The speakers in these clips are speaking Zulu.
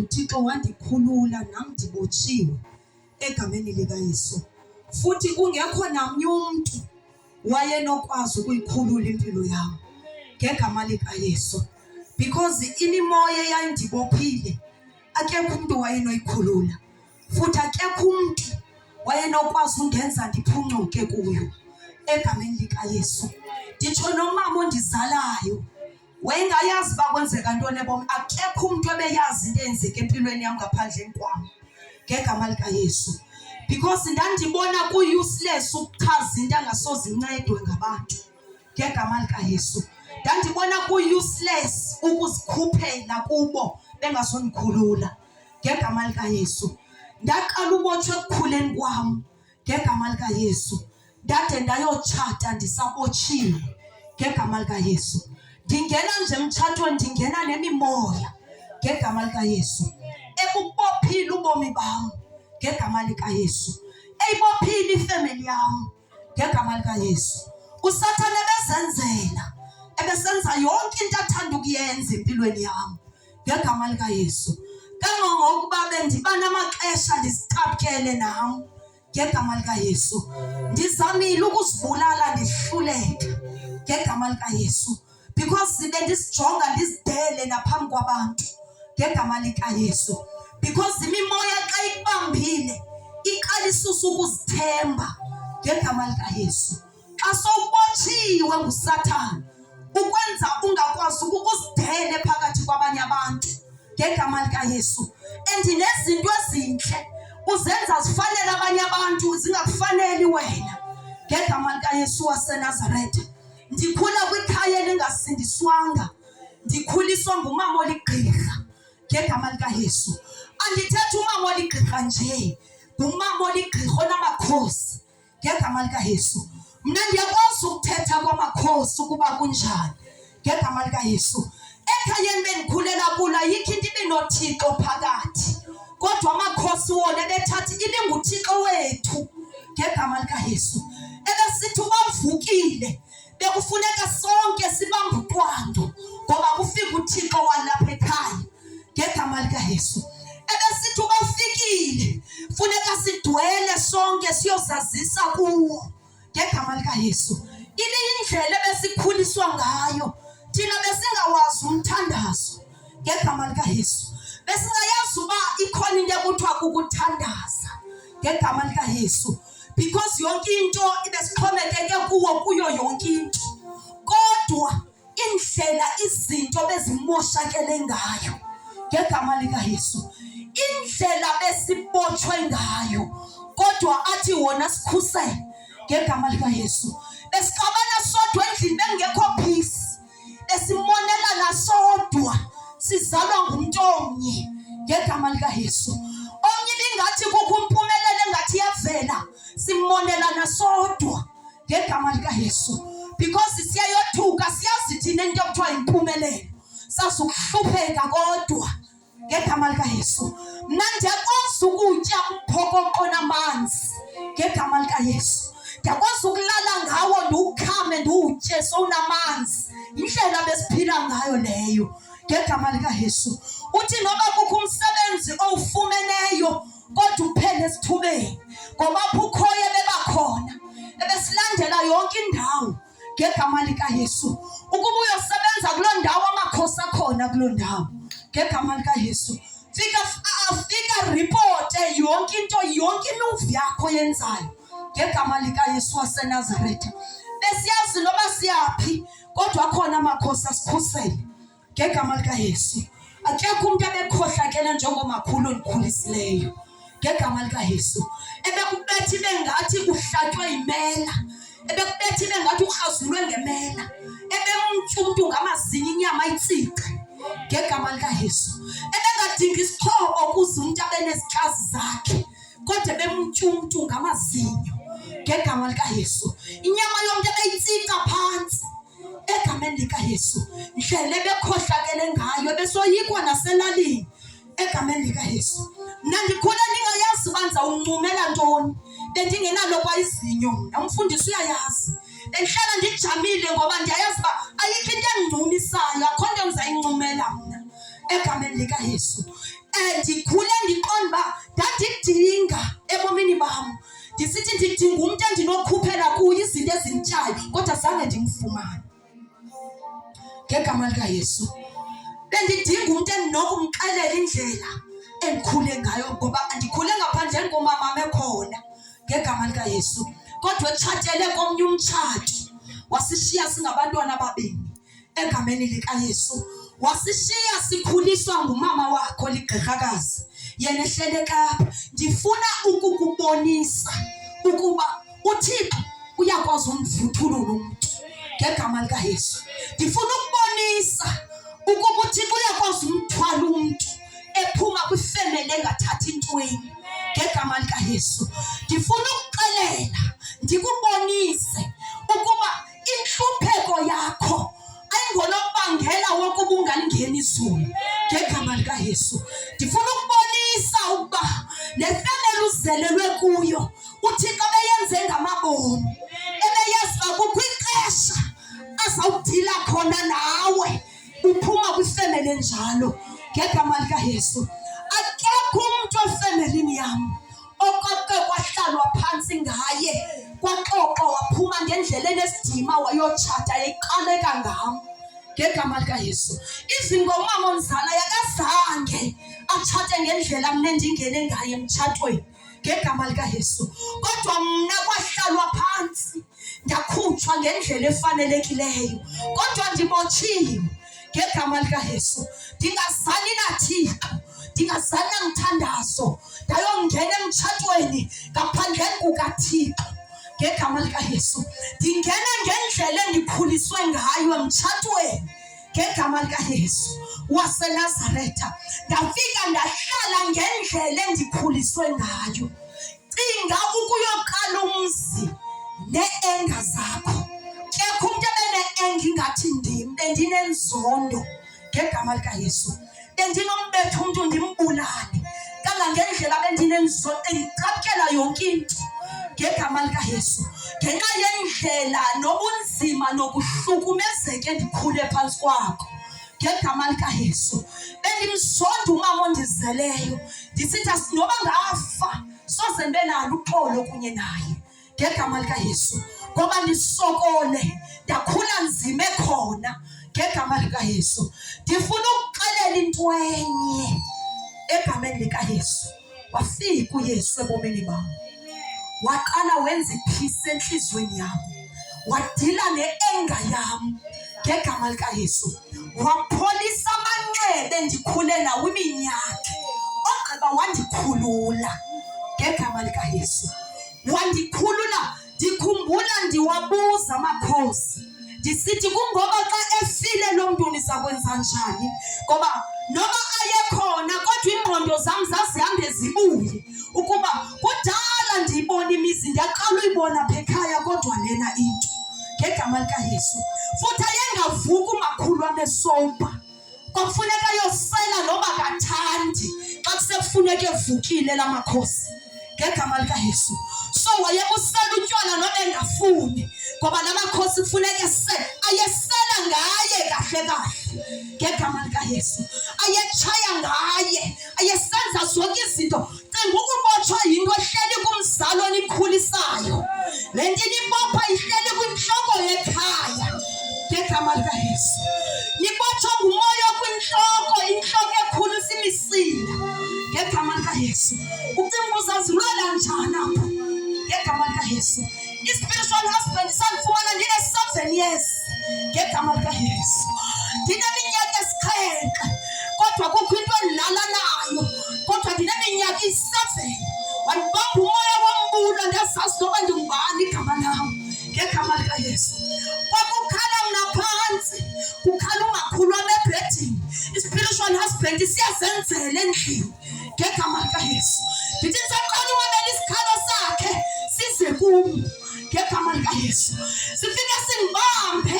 uThixo wandikhulula nami ndibotshiwe egameni likaYesu. Futhi kungekho namnye umuntu wayenokwazi ukuyikhulula impilo yami ngegama likaYesu, because imimoya eyandibophile akekho umuntu wayenoyikhulula, futhi akekho umuntu wayenokwazi undenza ndiphuncuke kuyo egameni likaYesu. Nditsho nomama ondizalayo wayengayazi bakwenzeka ntoni ebom, akekho umuntu obeyazi into eyenzeka empilweni yami ngaphandle kwami ngegama likaYesu, because ndandibona ku-useless ukuchaza into angasoze incedwe ngabantu ngegama likaYesu. Ndandibona ku-useless ukuzikhuphela kubo bengazonikhulula ngegama likaYesu. Ndaqala ubotshwa ekukhuleni kwami ngegama likaYesu, ndade ndayotshata ndisabotshiwe ngegama likaYesu. Ndingena nje emtshatweni ndingena nemimoya ngegama likaYesu ebubophile ubomi bam ngegama likaYesu, eyibophile ifamily yam ngegama likaYesu. Usathane ebesenza yonke into athanda ukuyenza empilweni yam ngegama likaYesu. Kangangokuba bendiba namaxesha ndisicapukele nam ngegama likaYesu, ndizamile ukuzibulala ndihluleka ngegama likaYesu, because bendisijonga ndizidele naphambi kwabantu ngegama likaYesu, because imimoya xa ikubambile iqala isusa ukuzithemba ngegama likaYesu. Xa sowubotshiwe nguSathane ukwenza ungakwazi ukuzidele phakathi kwabanye abantu ngegama likaYesu, and nezinto ezinhle uzenza zifanele abanye abantu zingakufaneli wena ngegama likaYesu waseNazaretha. Ndikhula kwikhaya elingasindiswanga, ndikhuliswa ngumama oligqirha ngegama likaYesu. Andithethi umama oligqirha nje, ngumama oligqirha onamakhosi ngegama likaYesu. Mna ndiyakwazi ukuthetha kwamakhosi ukuba kunjani ngegama likaYesu. Ekhayeni bendikhulela kulo ayikho into ibinoThixo phakathi, kodwa amakhosi wona bethathi ibinguThixo wethu ngegama likaYesu. Ebesithi ubavukile bekufuneka sonke sibambe uqwando ngoba kufika uThixo walapha ekhaya ngegama likaYesu. Ebesithi ubafikile funeka sidwele sonke siyozazisa kuwo ngegama likaYesu. Ilindlela ebesikhuliswa ngayo thina, besingawazi umthandazo ngegama likaYesu, besingayazi uba ikhona into ekuthiwa kukuthandaza ngegama likaYesu, because yonke into ibesixhomekeke kuyo yonke into. Kodwa indlela izinto bezimoshakele ngayo ngegama likaYesu, indlela besibotshwe ngayo, kodwa athi wona sikhusele ngegama likaYesu. Besixabana sodwa endlini bengekho peace, besimonelana sodwa sizalwa ngumuntu omnye ngegama likaYesu. Omnye bingathi kukho impumelelo engathi yavela, simonelana sodwa ngegama likaYesu, because siyayothuka siyazi thina into ekuthiwa impumelelo, sasukuhlupheka kodwa ngegama likaYesu. Mna ndiyakwazi ukutya umphokoqo namanzi ngegama likaYesu, ndiyakwazi ukulala ngawo ndiwukhame ndiwutye sowunamanzi. Indlela besiphila ngayo leyo ngegama likaYesu. Uthi noba kukho umsebenzi owufumeneyo kodwa uphele esithubeni, ngoba ukhoyo bebakhona ebesilandela yonke indawo ngegama likaYesu. Ukuba uyosebenza kuloo ndawo amakhosi akhona kuloo ndawo ngegama likaYesu, afika ripote yonke into, yonke imuvi yakho yenzayo ngegama likaYesu waseNazaretha. Besiyazi noba siyaphi kodwa akhona amakhosi asikhusele ngegama likaYesu. Akekho umuntu ebekhohlakele njengomakhulu ondikhulisileyo ngegama likaYesu, ebekubethi bengathi kuhlatywe imela, ebekubethi bengathi ukrazulwe ngemela, ebemtya umntu ngamazinyo inyama itsike ngegama likaYesu, ebengadinga isixhobo ukuze umntu abe nezixhazi zakhe, kodwa bemtya umntu ngamazinyo ngegama likaYesu. Inyama yomntu ebeyitsika phantsi egameni likaYesu, ndlela ebekhohlakele ngayo, ebesoyikwa naselalini egameni likaYesu. Mna ndikhule ndingayazi banza uncumela ntoni, bendingenalo kwa izinyo. Mna umfundisi uyayazi, bendihlala ndijamile ngoba ndiyayazi uba ayikho into endinciumisayo, akho nto ndizayincumela mna egameni likaYesu. ndikhule ndiqonda ndandidinga ebomini bam, ndisithi ndidinga umuntu endinokhuphela kuyo izinto ezintyayo, kodwa zange ndimfumane. Ngegama likaYesu, bendidinga umuntu endinokumxelela indlela endikhule ngayo, ngoba andikhule ngaphandle komama ekhona. Ngegama likaYesu, kodwa etshatele komnye umtshato, wasishiya singabantwana ababini. Egameni likaYesu, wasishiya sikhuliswa ngumama wakho ligqirhakazi, yena ehlele Kapa. Ndifuna ukukubonisa ukuba uThixo uyakwazi umvuthulula umuntu. Ngegama likaYesu, ndifuna ukubonisa ukuba uThixo uyakwazi umthwala umuntu ephuma kwifemeli engathathi intweni. Ngegama likaYesu, ndifuna ukuxelela ndikubonise ukuba inhlupheko yakho ayingonobangela wokuba ungalingeni izulu. Ngegama likaYesu, ndifuna ukubonisa ukuba le family uzelelwe kuyo uThixo beyenze ngamabomu, ebeyazi akukho ixesha azawudila khona nawe uphuma kwifamily enjalo. Ngegama likaYesu, akekho umuntu efemelini yami okake kwahlalwa phansi ngaye kwaxoxwa waphuma ngendlela enesidima wayotshata yayiqaleka ngam. Ngegama likaYesu, izingomama onzala yakazange atshate ngendlela mna endingene ngayo emtshatweni. Ngegama likaYesu, kodwa mna kwahlalwa phansi ndakhutshwa ngendlela efanelekileyo, kodwa ndibotshiwe. Ngegama likaYesu, ndingazani naThixo, ndingazani namthandazo, ndayongena emtshatweni ngaphandleni kukaThixo. Ngegama likaYesu, ndingena ngendlela endikhuliswe ngayo emtshatweni. Ngegama likaYesu waseNazaretha, ndafika ndahlala ngendlela endikhuliswe ngayo. Cinga ukuyoqala umzi ne-enga zakho. Kekho umuntu ebene-enga ingathi ndim, bendinenzondo. Ngegama likaYesu, bendinombetha umuntu ndimbulale kangangendlela bendinenzondo, ndicaphukela yonke into. Ngegama likaYesu, ngenxa yendlela nobunzima nokuhlukumezeka endikhule phansi kwakho. Ngegama likaYesu, bendimzonda umama ondizeleyo, ndisithi noba ngafa soze ndibe nalo uxolo kunye naye. Ngegama likaYesu, ngoba ndisokole ndakhula nzima ekhona. Ngegama likaYesu, ndifuna ukuxelela into enye. Egameni likaYesu, wafika uYesu ebomini bam, waqala wenza iphisi enhlizweni yam, wadila ne-enga yam. Ngegama likaYesu, wapholisa amanxeba endikhule nawo iminyaka, ogqiba wandikhulula. Ngegama likaYesu, wandikhulula. Ndikhumbula ndiwabuza amakhosi ndisithi kungoba xa efile lo mntu nizakwenza njani, ngoba noba ayekhona kodwa ingqondo zam zazihambe zibuye ukuba kudala ndiyibona imizi ndiyaqala uyibona apha ekhaya, kodwa lena into. Ngegama likaYesu, futhi ayengavuki umakhulu wam esopa, kwakufuneka ayosela noba kathandi xa kusekufuneka evukile la makhosi. Ngegama likaYesu, so wayebusela utywala noba engafuni, ngoba la makhosi kufuneka ayesela ngaye kahle kahle. Ngegama likaYesu, ayetshaya ngaye, ayesenza zonke izinto. Cinga ukubotshwa yinto ehleli kumzali onikhulisayo, le nto inibopha ihleli kwintloko yekhaya. Ngegama likaYesu, nibotshwa ngumoya kwintloko, intloko ekhulisa imisila. Ngegama likaYesu, ucinga uzazilwela njani apha? Ngegama likaYesu, i-spiritual husband sandifumana ndine-7 years. Ngegama likaYesu, ndineminyaka 7, kodwa kukho into endilala nayo, kodwa ndineminyaka 7. Wandibamba umoya wombulo ndazazi noba ndingubani igama lam. Ngegama likaYesu, kwakukhala mna phantsi, kukhala umakhulu wam ebhedini, i-spiritual husband siyazenzela endlini. Ngegama likaYesu, ndithi ndisaqala uwamela isikhalo sakhe size kum. Ngegama likaYesu, sifike sindibambe,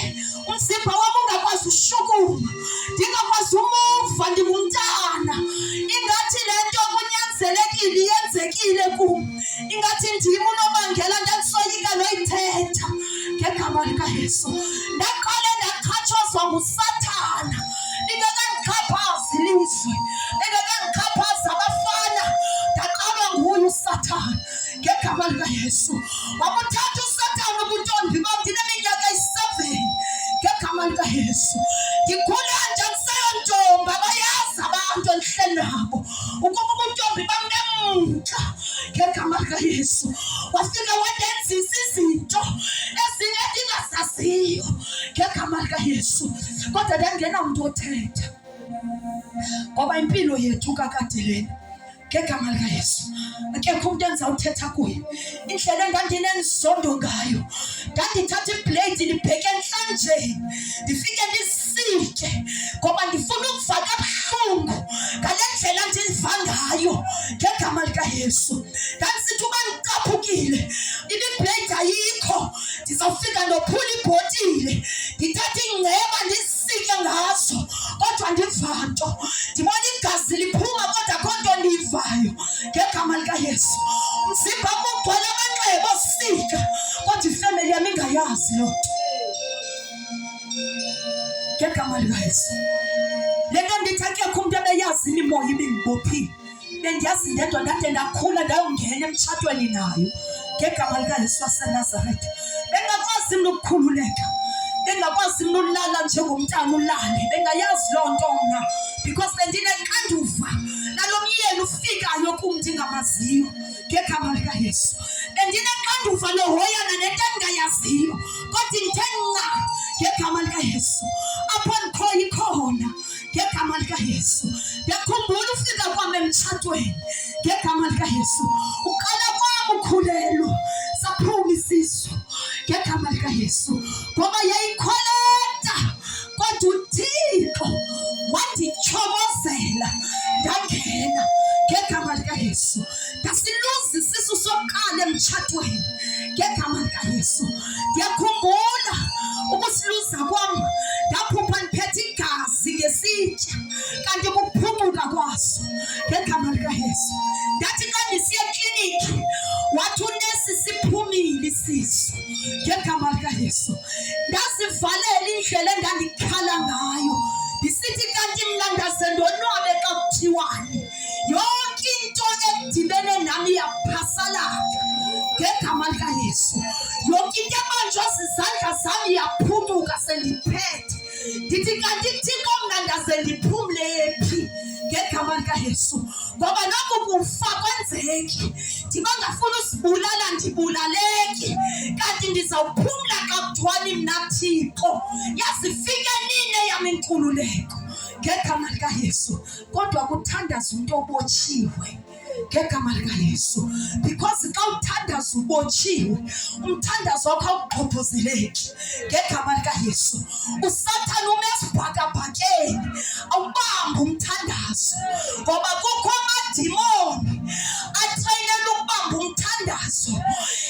umzimba wam ungakwazi ushukuma, ndingakwazi umuva, ndingumntana. Ingathi le nto kunyanzelekile yenzekile kum, ingathi ndim unobangela ndandisoyika noyithetha. Ngegama likaYesu, ndaqale ndaqhatshazwa nguSathana, lingekandixhaphazi ilizwe, lingekandixhaphazi ngegama likaYesu. Wakuthatha uSathane ubuntombi bam ndineminyaka eyi-7 ngegama likaYesu. Ndikhula nje ngiseyontombi, abayazi abantu endihleli nabo ukuba ubuntombi bam bemnxa ngegama likaYesu. Wafika wandenzisa izinto ezinye endingazaziyo ngegama likaYesu, kodwa ndangenamntu othetha ngoba impilo yethu kakade lena ngegama likaYesu. Akekho umuntu endizawuthetha kuye. Indlela endandinenizondo ngayo, ndandithatha iblade ndibheke entlanjeni ndifike ndisitye ngoba ndifuna ukuvaka ebuhlungu ngale ndlela ndiva ngayo ngegama likaYesu. Ndandisithi uba ndicaphukile iblade ayikho, ndizawufika ndophula ibhotile ndithatha ingceba ndisike ngazo, kodwa ndiva nto. Ndibona igazi liphuma kodwa akho nto ndiyivayo ngegama likaYesu. Umzimba wam ugcwele amanxeba osika kodwa ifemeli yami ingayazi loo nto ngegama likaYesu. Le nto ndithi akekho umntu ebeyazi imimoya ibingibophile. Bendiyazi ndedwa ndade ndakhula ndayongena emtshatweni nayo ngegama likaYesu waseNazaretha. Bengakwazi mntu ukukhululeka, bengakwazi mntu ulala njengomntana ulale. Bengayazi loo nto mna because bendinexanduva nalo myeni ufikayo kum ndingamaziyo ngegama likaYesu. Bendinexanduva lohoyana nento endingayaziyo kodwa ndithe nca ngegama likaYesu. Apho ndikhoyo ikhona ngegama likaYesu. Ndiyakhumbula ufika kwam emtshatweni ngegama likaYesu. Uqala kwam ukhulelo saphuma isisu ngegama likaYesu ngoba yayikholeta, kodwa uThixo wandityhomozela ndangena ngegama likaYesu. Ndasiluza isisu sokuqala emtshatweni ngegama likaYesu. Ndiyakhumbula ukusiluza kwam ndaphupha ndiphethe igazi ngesitya kanti kuphumuka kwaso ngegama likaYesu. Ndathi xa ndisiya ekliniki wathi unesi siphumile isisu ngegama likaYesu. Ndazivalela indlela endandikhala ngayo ndisithi kanti mna ndaze ndonwabe xa kuthiwani yonke into edibene nami yaphasalaka ngegama likaYesu. Yonke into ebanjwa zizandla zami yaphumuka sendiphethe. Ndithi kanti Thixo mna ndaze ndiphumle phi ngegama likaYesu ngoba naku kufa kwenzeki. Ndibangafuna usibulala ndibulaleki kanti ndizawuphumla xa kuthiwani mna Thixo yazifike nini yam inkululeko ngegama likaYesu. Kodwa kuthandaza umntu obotshiwe ngegama likaYesu because xa uthandaza ubotshiwe umthandazo wakho awugqobhozeleki ngegama likaYesu. uSathane umesibhakabhakeni awubambi umthandazo ngoba kukho amadimoni atrayinela ukubamba umthandazo.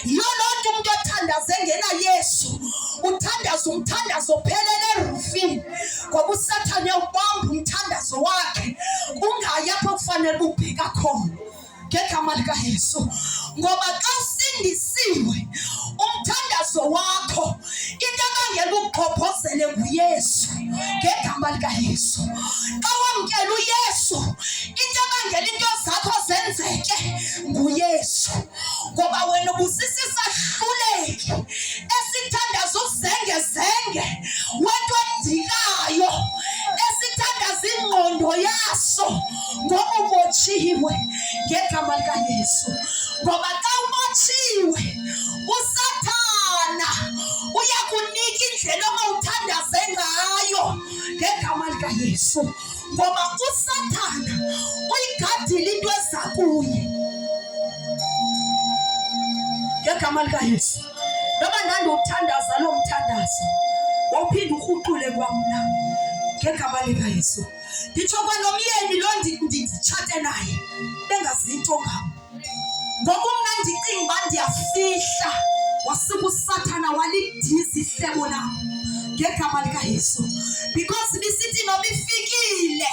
Yiyo loo nto umntu othandaze engenaYesu uthandaza umthandazo ophelele erufini ngoba uSathane awubamba umthandazo wakhe ungayi apho kufanele ubheka khona ngegama likaYesu. Ngoba xa usindisiwe umthandazo wakho into ebangela uqhobhozele nguYesu ngegama likaYesu. Xa wamkela uYesu into ebangela into zakho zenzeke nguYesu ngoba wena ubusisisahluleki esithandaza uzengezenge wento edikayo esithandaza ingqondo yaso ngoba ubotshiwe ngegama likaYesu. Ngoba xa ubotshiwe uSathana uyakunika indlela omawuthandaze ngayo ngegama likaYesu ngoba uSathana uyigadile into eza kuye ngegama likaYesu. Noba ndandiwuthandaza lo mthandazo wawuphinda urhuqule kwamna ngegama likaYesu. Nditsho kwanomyeni lo nditshate naye bengazinto ngam ngoba mna ndicinga uba ndiyafihla wasuka uSathana walidiza ihlebo lam ngegama likaYesu because bisithi noba ifikile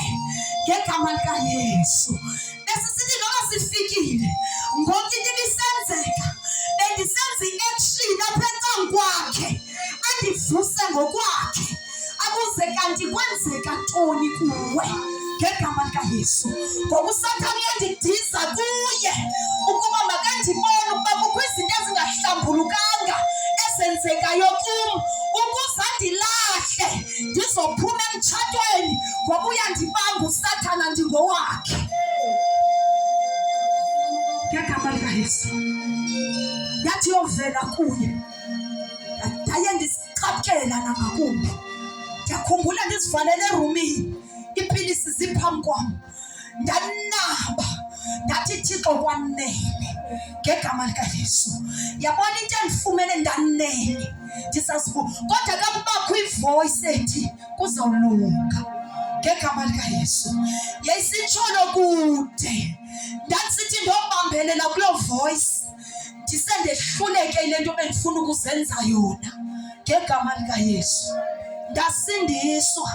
ngegama likaYesu. Besisithi noba sifikile ngoku into ibisenzeka bendisenza i-action apha ecankwakhe andivuse ngokwakhe akuze kanti kwenzeka ntoni kuwe ngegama likaYesu. Ngoba uSathane uyandidiza kuye ukuba makandibone ukuba kukho ngegama likaYesu. Yathi yovela kuye, aye ndisicapukela nangakumbi. Ngiyakhumbula ndisivalele erumini, iipilisi ziphambi kwam, ndanaba ndathi Thixo kwanele ngegama likaYesu. Yabona into endifumene ndanele ndisazibuka, kodwa kakubakho ivoice ethi kuzolunga ngegama likaYesu. Yayisitsholo kude, ndasithi ndobambelela kuloo voice ndisendehluleke ile nto bendifuna ukuzenza yona ngegama likaYesu. Ndasindiswa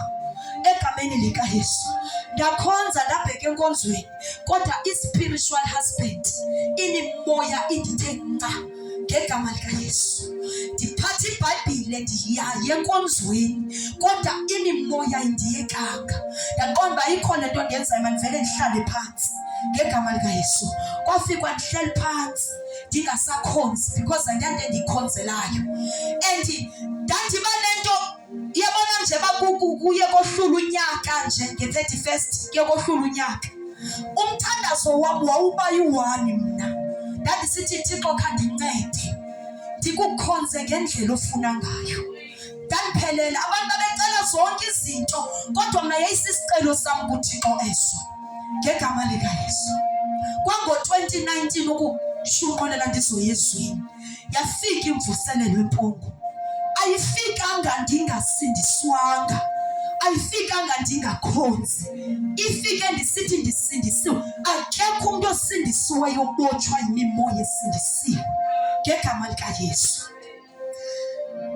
egameni likaYesu, ndakhonza ndabheka enkonzweni, kodwa i-spiritual husband inimoya indithe nca ngegama likaYesu. Ndiphatha iBhayibhile ndiyaya enkonzweni, kodwa imimoya indiyekanga. Ndaqonda uba ikhona into ndiyenzayo, mandivele ndihlale phansi ngegama likaYesu. Kwafikwa ndihleli phansi ndingasakhonzi because andiyante endiyikhonzelayo, and ndandiba nento. Yabona nje kuye kohlula unyaka nje nge-31st kuye kohlula unyaka, umthandazo wami wawuba yi-1. Mna ndandisithi Thixo khandincede ndikukhonze ngendlela ofuna ngayo. Ndandiphelela abantu babecela zonke izinto, kodwa mna yayisisicelo sami kuThixo eso ngegama likaYesu. Kwango-2019 ukushunqolela ndizoya ezweni, yafika imvuselelo empungu. Ayifikanga ndingasindiswanga, ayifikanga ndingakhonzi, ifike ndisithi ndisindisiwe. Akekho umuntu osindisiweyo obotshwa yimimoya esindisiwe ngegama likaYesu.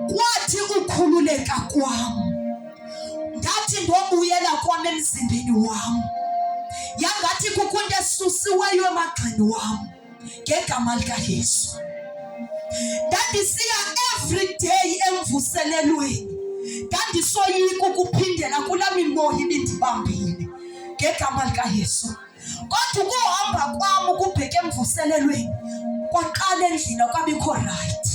Kwathi ukhululeka kwam, ndathi ndobuyela kwam emzimbeni wam, yangathi kukho into esusiweyo emagxeni wam ngegama likaYesu. Ndandisiya every day emvuselelweni, ndandisoyika ukuphindela kula mimoya ibindibambile ngegama likaYesu. Kodwa ukuhamba kwam ukubheka emvuselelweni kwaqala endlini kwabikho right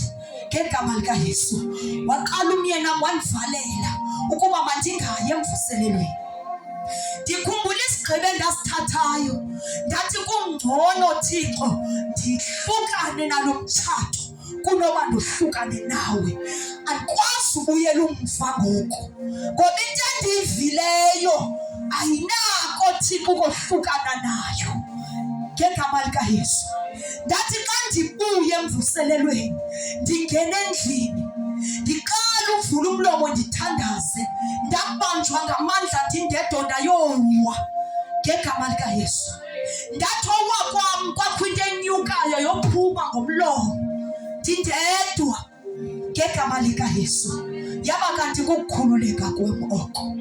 ngegama likaYesu. Waqala umyeni wandivalela ukuba mandingayi emvuselelweni. Ndikhumbula isigqibo endasithathayo, ndathi kungcono Thixo ndihlukane nalo mtshato kunoba ndohlukane nawe. Andikwazi ubuyela umva ngoku, ngoba into endiyivileyo ayinako Thixo ukohlukana nayo ngegama likaYesu. Ndathi xa ndibuye emvuselelweni ndingena endlini, ndiqala uvula umlomo ndithandaze, ndabanjwa ngamandla ndindedwa ndayowa ngegama likaYesu. Ndathi owakwam kwakho into enyukayo yophuma ngomlomo ndindedwa ngegama likaYesu. Yaba kanti kukukhululeka kwam oko.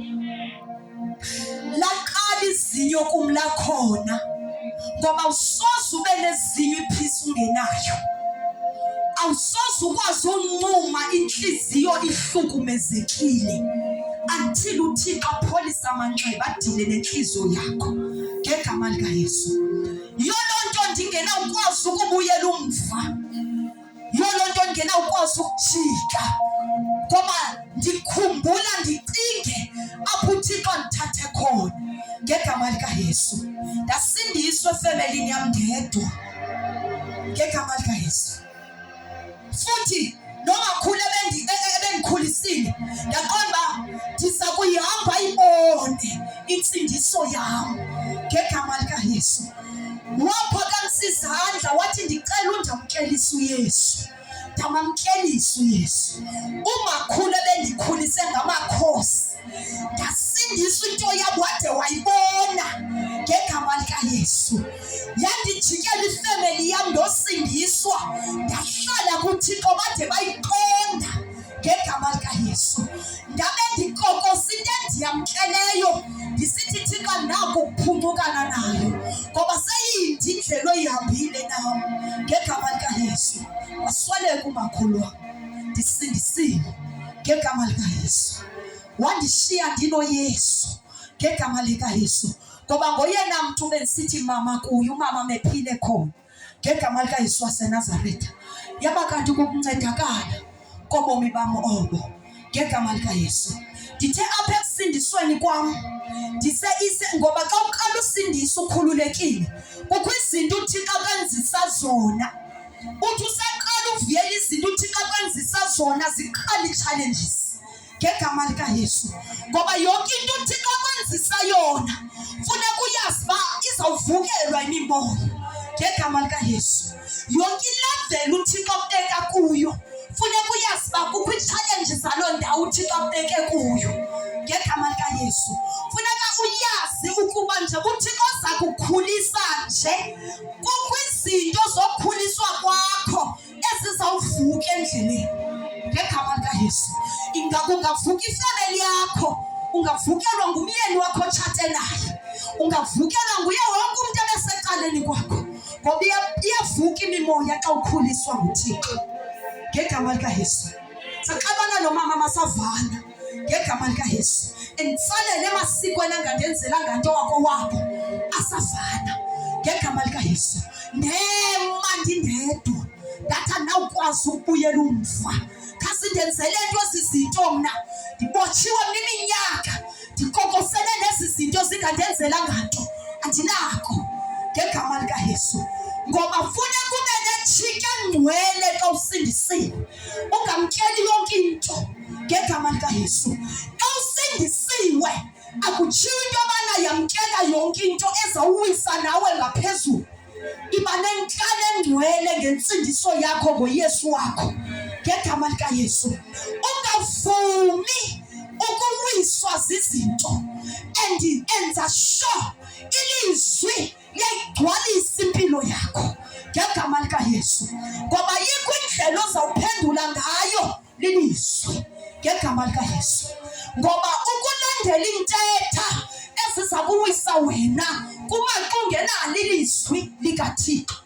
Laqala izinyo kum lakhona, ngoba awusoze ube nezinyo iphisa ungenayo. Awusoze ukwazi uncuma inhliziyo ihlukumezekile until uThixo apholise amanxeba adile nenhliziyo yakho ngegama likaYesu. Yolonto ndingenawukwazi ukubuyela umva, yolonto ndingenawukwazi ukujika, ngoba ndikhumbula ndicinge apho uThixo ndithathe khona ngegama likaYesu. Ndasindiswa efemelini yam ndedwa ngegama likaYesu. Futhi nomakhulu ebendikhulisile, ndaqonda ndiza kuyihamba ibone insindiso yam ngegama likaYesu. Waphakamisa izandla wathi ndicela undamkelisa uYesu. Ndamamkelisa uYesu. Umakhulu ebendikhulise ngamakhosi, ndasindiswa into yabo wade wayibona ngegama likaYesu. Yandijikela ifemeli yam ndosindiswa, ndahlala kuThixo bade bayiqonda ngegama likaYesu. Ndabe ndikokosa into endiyamkeleyo, ndisithi Thixo naku ukuphulukana nayo, ngoba seyindi indlela oyihambile nam ngegama likaYesu. Wasweleka umakhulu wam, ndisindisiwe ngegama likaYesu. Wandishiya ndinoYesu ngegama likaYesu, ngoba ngoyena mntu bendisithi mama kuye, umama mephile khona ngegama likaYesu waseNazaretha. Yaba kanti kukuncedakala kobomi bam obo ngegama likaYesu. Ndithe apha ekusindisweni kwam, ngoba xa uqala usindisa ukhululekile, kukho izinto uThixo kwenzisa zona uthi usaqala uvuyela izinto uThixo kwenzisa zona ziqala i-challenges ngegama likaYesu ngoba yonke into uThixo kwenzisa yona funeka uyazi uba izawuvukelwa imimoya ngegama likaYesu. Yonke ilevel uThixo akubeka kuyo funeka uyazi uba kukho i-challenges zaloo ndawo uThixo akubeke kuyo ngegama likaYesu. Funeka uyazi ukuba nje uThixo oza kukhulisa nje kukho izinto zokukhuliswa kwakho ezizawuvuka endleleni ngegama likaYesu. Ungavuka ifamily yakho, ungavukelwa ngumyeni wakho otshate naye, ungavukelwa nguye wonke umuntu ebesecaleni kwakho ngoba iyavuka imimoya xa ukhuliswa nguThixo ngegama likaYesu. Saxabana nomama masavana ngegama likaYesu. Enditsalele emasikweni angandenzelanga nto wako wabo asavana ngegama likaYesu. Nema ndindedwa ndathi andawukwazi ukubuyela umva khasindenzele nto ezizinto mna ndibotshiwe iminyaka ndikokosele nezi zinto zingandenzelanga nto andinako ngegama likaYesu. Ngoba funeka ube netshiki engcwele xa usindisiwe ungamkeli yonke into ngegama likaYesu. Xa usindisiwe akutshiwo into yobana yamkela yonke into ezawuwisa nawe ngaphezulu. Iba nenkani engcwele ngentsindiso yakho ngoYesu wakho ngegama likaYesu. Ungavumi ukuwiswa zizinto and enza sure ilizwi liyayigcwalisa impilo yakho ngegama likaYesu. Ngoba yikho indlela ozawuphendula ngayo lilizwi ngegama likaYesu. Ngoba ukulandela intetha eziza kuwisa wena kumaxa ungenalo ilizwi likaThixo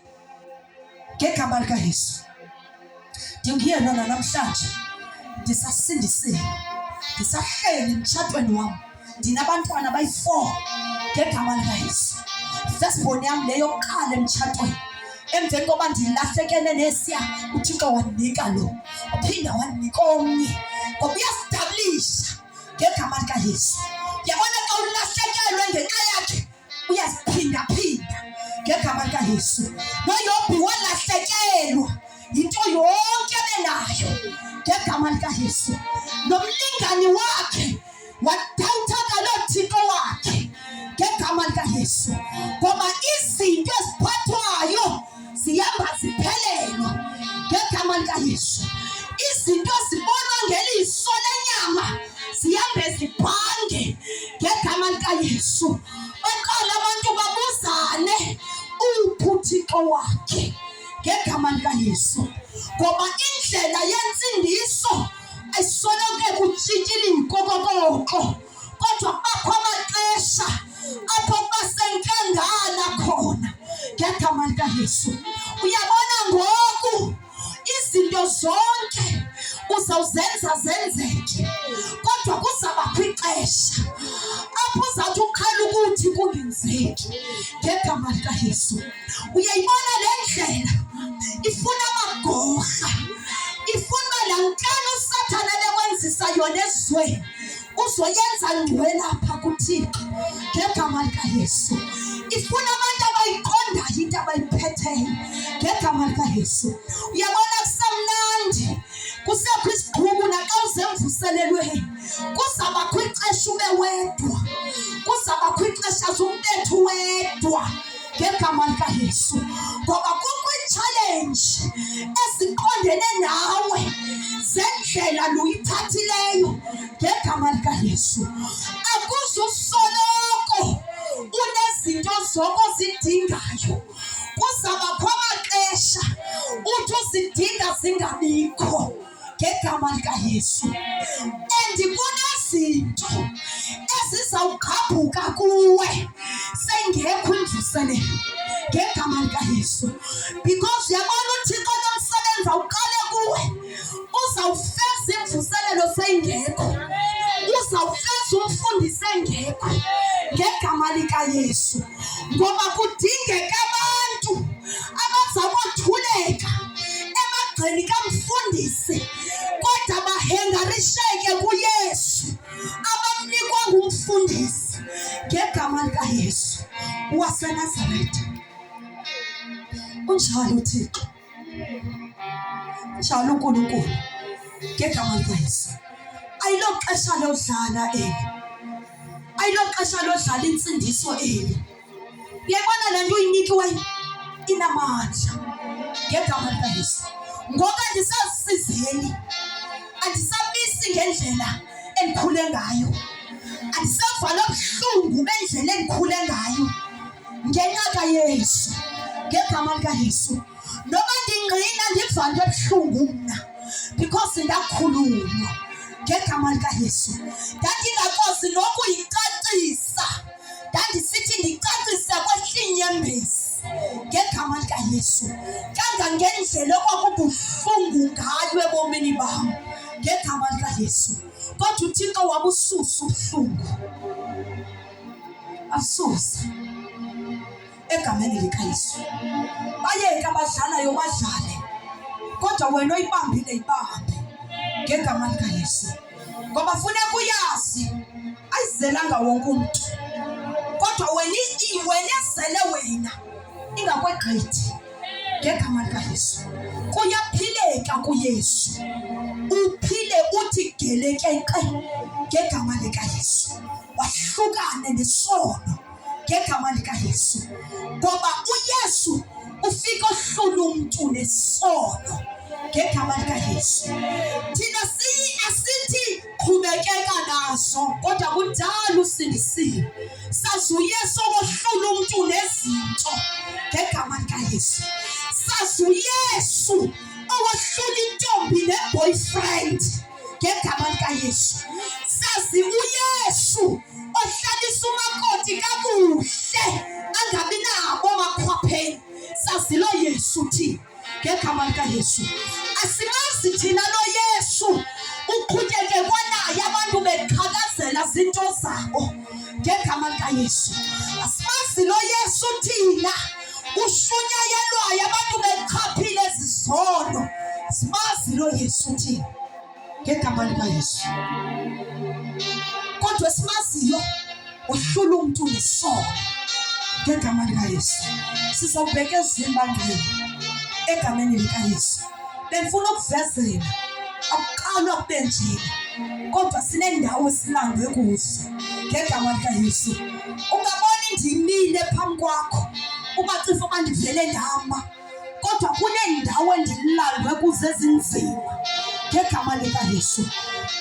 ngegama likaYesu. Ndingiyena namhlanje ndisasindisiwe, ndisahleli emtshatweni wam, ndinabantwana abayi-4 ngegama likaYesu. Firstborn yam leyo yokuqala emtshatweni, emveni koba ndilahlekene nesiya uThixo wandinika lo waphinda wandinika omnye ngoba uyasidablisha ngegama likaYesu. Yabona xa ulahlekelwe ngenxa yakhe uyaziphinda-phinda ngegama likaYesu. noYobhi walahlekelwa yinto yonke benayo ngegama likaYesu. Nomlingani wakhe wadawutha ngaloo Thixo wakhe ngegama likaYesu. Ngoba izinto eziphathwayo zihamba ziphelelwa ngegama likaYesu. Izinto zibonwa ngeliso lenyama zihambe zibhange ngegama likaYesu. Baqala abantu babuzane uphi uThixo wakhe ngegama likaYesu. Ngoba indlela yentsindiso ayisoloke kutshitshile inkokokoko kodwa bakho amaxesha apho basenkangala khona ngegama likaYesu. Uyabona ngoku izinto zonke uzawuzenza zenzeke kodwa kuzabakho ixesha apho uzawuthi uqala ukuthi kungenzeki ngegama likaYesu. Uyayibona le ndlela ifuna amagorha, ifuna laa nkani uSathane bekwenzisa yona ezweni uzoyenza ngcwele apha kuThixo ngegama likaYesu. Ifuna abantu abayiqondayo into abayiphetheyo ngegama likaYesu. Uyabona kusemnandi kusekho isigqubu naxa uzemvuselelweni kuzabakho ixesha ube wedwa, kuzabakho ixesha zumntethu wedwa ngegama likaYesu. Ngoba kukho i-challenge eziqondene nawe zendlela luyithathileyo ngegama likaYesu. Akuzusoloko unezinto zoko zidingayo, kuzabakho amaxesha uthi uzidinga zingabikho ngegama likaYesu. And kunezinto ezizawugqabhuka kuwe sengekho imvuselelo ngegama likaYesu. Because uyabona uThixo nomsebenzi awuqale kuwe uzawufeza imvuselelo seyingekho, uzawufeza umfundisi engekho ngegama likaYesu. Ngoba kudingeka abantu abazakothuleka emagxeni kamfundisi kodwa bahengarisheke kuYesu abamnikwa ngumfundisi ngegama likaYesu waseNazaretha. Unjalo uThixo, njalo uNkulunkulu ngegama likaYesu. Ayiloxesha lodlala eli, ayiloxesha lodlala insindiso eli. Uyayibona le nto uyinikiweyo inamandla ngegama likaYesu. Ngoba andisazisizeli, andisabisi ngendlela endikhule ngayo, andisavala ubuhlungu bendlela endikhule ngayo ngenxa kaYesu ngegama likaYesu. Noma ndingqina ndivale ubuhlungu mna because ndakhululwa ngegama likaYesu. Ndandingakwazi nokuyicacisa, ndandisithi ndicacisa kwehl'inyembezi ngegama likaYesu, kangangendlela okwakubuhlungu ngayo ebomini bam ngegama likaYesu. Kodwa uThixo wabususa ubuhlungu, asusa egameni likaYesu. Bayeke abadlalayo badlale, kodwa wena oyibambile yibambe ngegama likaYesu. Ngoba funeka uyazi ayizelanga wonke umuntu, kodwa wena ezele wena ingakwegqithi ngegama likaYesu. Kuyaphileka kuYesu, uphile uthi gelekeke ngegama likaYesu. Wahlukane nesono ngegama likaYesu, ngoba uYesu ufika ohlula umuntu nesono ngegama likaYesu. Thina asithi qhubekeka naso, kodwa kudala usindisiwe. Sazi uYesu ohlula umuntu nezinto ngegama likaYesu. Sazi uYesu ohlula intombi ne-boyfriend ngegama likaYesu. Sazi uYesu ohlalisa umakoti kakuhle angabi nabo amakhwapheni. Sazi lo Yesu thina ngegama likaYesu. Asimazi thina lo Yesu uqhubeke kwanaye abantu beqhakazela zinto zabo ngegama likaYesu. Asimazi lo Yesu thina ushunyayelwayo abantu beqhaphile izizono. Asimazi lo Yesu thina ngegama likaYesu. Kodwa esimaziyo uhlula umuntu nesono ngegama likaYesu. Sizawubheka ezimbangeni egameni likaYesu. Bengifuna ukuvezela akuqalwa kube njena, kodwa sinendawo esilandwe kuzo ngegama likaYesu. Ungaboni ndimile phambi kwakho ubacifa bandivele ndama, kodwa kunendawo endilandwe kuzo ezinzima ngegama likaYesu.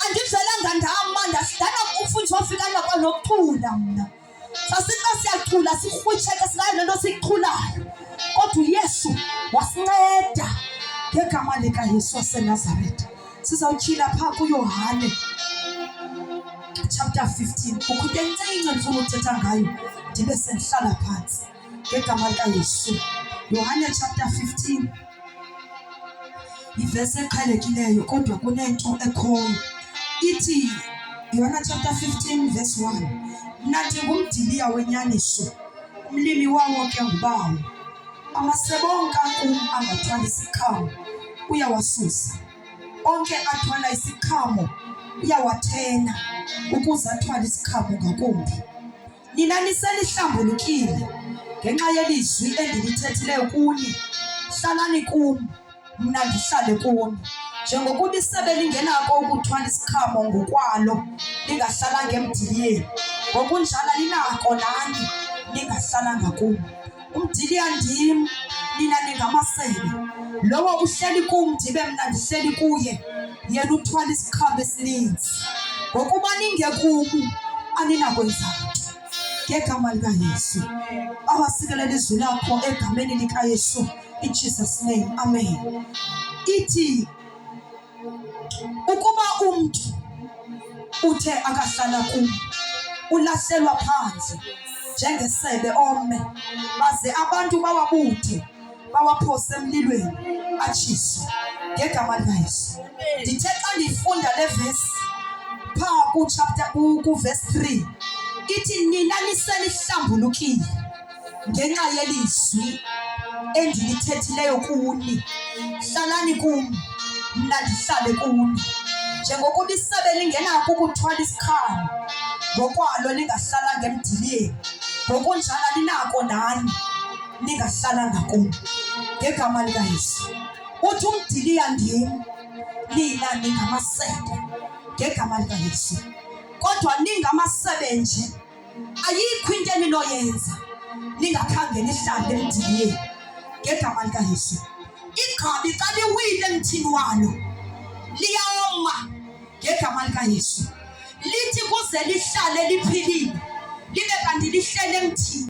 Andivelanga ndama, ndasidana umfundisi wafika nokucula mna. Sasithi siyacula sirhwitsheke singayo lento siyiculayo, kodwa uYesu wasinceda ngegama likaYesu waseNazaretha. Sizawutshila phaa kuYohane chapter 15. Kukho into encinci ndifuna uthetha ngayo ndibe sendihlala phansi ngegama likaYesu. Yohane chapter 15 ivesi eqhelekileyo, kodwa kunento ekhoyo. Ithi Yohane chapter 15 verse 1, mna ndingumdiliya wenyaniso, umlimi wawo ke nguBawo. Amasebonke kum angathwali isiqhamo uyawasusa, onke athwala isiqhamo uyawathena, ukuze athwale isiqhamo ngakumbi. Nina niselihlambulukile ngenxa yelizwi endilithethileyo kuni. Hlalani kum, mna ndihlale kuni. Njengokuba isebe lingenako ukuthwala isiqhamo ngokwalo lingahlalanga emdiliyeni, ngokunjalo linako nani lingahlalanga kum. Umdiliya ndim, nina ningamasebe. Lowo uhleli kum ndibe mna ndihleli kuye, yena uthwala isiqhamo esininzi. Ngokuba ningekumu aninakwenza nto ngegama likaYesu. Awasikelela izwi lakho egameni likaYesu, in Jesus name, amen. Ithi ukuba umuntu uthe akahlala kum ulahlelwa phandle njengesebe ome, baze abantu bawabuthe bawaphose emlilweni atshiswe ngegama likaYesu. Ndithe xa ndifunda le vesi phaa ku-verse 3, ithi nina niselihlambulukile ngenxa yelizwi endilithethileyo kuni. Hlalani kum, mna ndihlale kuni. Njengokuba isebe lingenako ukuthwala isiqhamo ngokwalo lingahlalanga emdiliyeni, ngokunjalo linako nani lingahlalanga kum. ngegama likaYesu. Uthi umdiliya ndim, nina ningamasebe ngegama likaYesu. Kodwa ningamasebe nje, ayikho into eninoyenza ningakhange nihlale emdiliyeni ngegama likaYesu. Igqabi xa liwile emthini walo liyoma ngegama likaYesu. Lithi kuze lihlale liphilile libe kanti lihlele emthini.